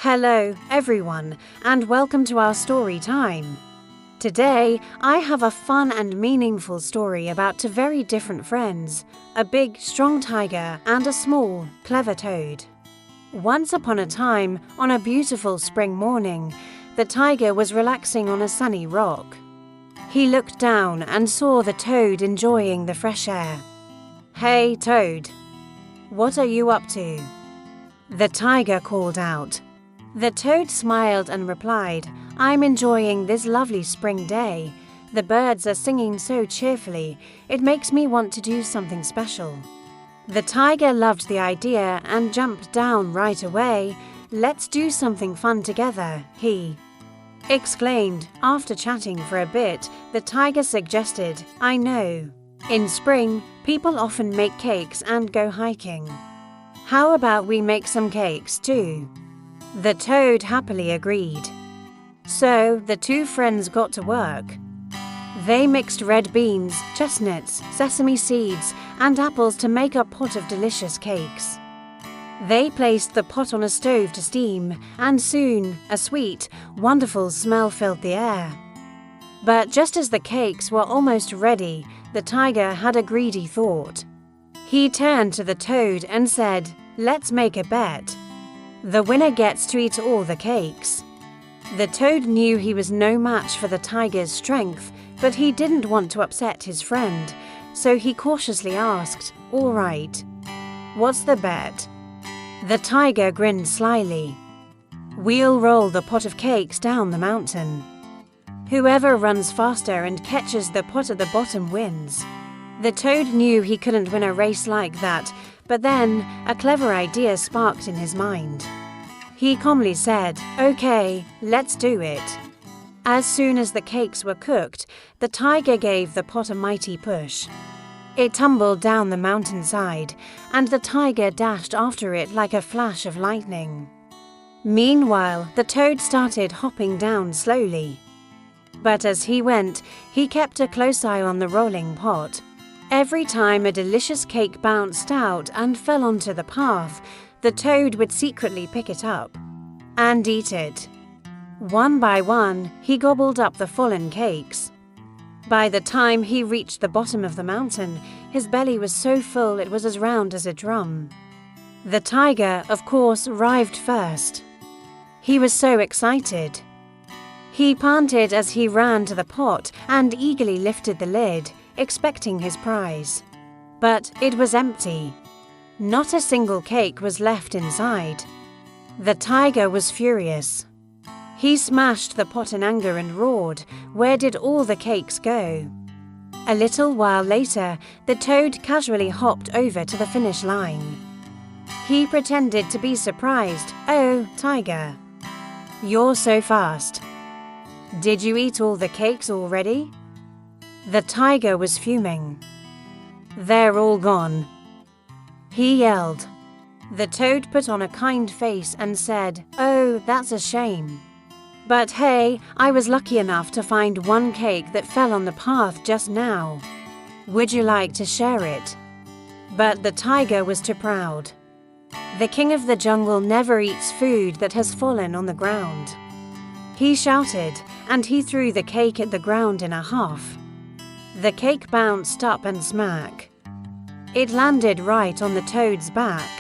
Hello, everyone, and welcome to our story time. Today, I have a fun and meaningful story about two very different friends, a big, strong tiger and a small, clever toad. Once upon a time, on a beautiful spring morning, the tiger was relaxing on a sunny rock. He looked down and saw the toad enjoying the fresh air. "Hey, Toad, what are you up to?" the tiger called out. The toad smiled and replied, "I'm enjoying this lovely spring day. The birds are singing so cheerfully, it makes me want to do something special." The tiger loved the idea and jumped down right away. "Let's do something fun together," he exclaimed. After chatting for a bit, the tiger suggested, "I know. In spring, people often make cakes and go hiking. How about we make some cakes too?" The toad happily agreed. So the two friends got to work. They mixed red beans, chestnuts, sesame seeds, and apples to make a pot of delicious cakes. They placed the pot on a stove to steam, and soon a sweet, wonderful smell filled the air. But just as the cakes were almost ready, the tiger had a greedy thought. He turned to the toad and said, "Let's make a bet. The winner gets to eat all the cakes." The toad knew he was no match for the tiger's strength, but he didn't want to upset his friend, so he cautiously asked, "All right. What's the bet?" The tiger grinned slyly. "We'll roll the pot of cakes down the mountain. Whoever runs faster and catches the pot at the bottom wins." The toad knew he couldn't win a race like that, but then a clever idea sparked in his mind. He calmly said, "Okay, let's do it." As soon as the cakes were cooked, the tiger gave the pot a mighty push. It tumbled down the mountainside, and the tiger dashed after it like a flash of lightning. Meanwhile, the toad started hopping down slowly. But as he went, he kept a close eye on the rolling pot. Every time a delicious cake bounced out and fell onto the path, the toad would secretly pick it up and eat it. One by one, he gobbled up the fallen cakes. By the time he reached the bottom of the mountain, his belly was so full it was as round as a drum. The tiger, of course, arrived first. He was so excited. He panted as he ran to the pot and eagerly lifted the lid, expecting his prize. But it was empty. Not a single cake was left inside. The tiger was furious. He smashed the pot in anger and roared, "Where did all the cakes go?" A little while later, the toad casually hopped over to the finish line. He pretended to be surprised. "Oh, tiger, you're so fast. Did you eat all the cakes already?" The tiger was fuming. "They're all gone," he yelled. The toad put on a kind face and said, "Oh, that's a shame. But hey, I was lucky enough to find one cake that fell on the path just now. Would you like to share it?" But the tiger was too proud. The king of the jungle never eats food that has fallen on the ground. He shouted, and he threw the cake at the ground in a huff. The cake bounced up and smack. It landed right on the toad's back.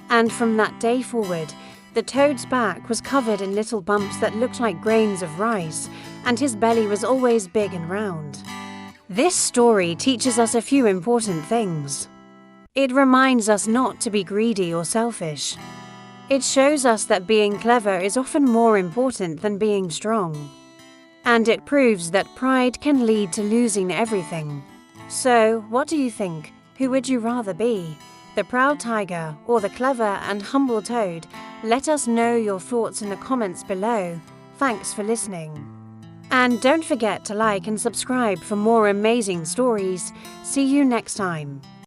And from that day forward, the toad's back was covered in little bumps that looked like grains of rice, and his belly was always big and round. This story teaches us a few important things. It reminds us not to be greedy or selfish. It shows us that being clever is often more important than being strong. And it proves that pride can lead to losing everything. So, what do you think? Who would you rather be? The proud tiger or the clever and humble toad? Let us know your thoughts in the comments below. Thanks for listening. And don't forget to like and subscribe for more amazing stories. See you next time.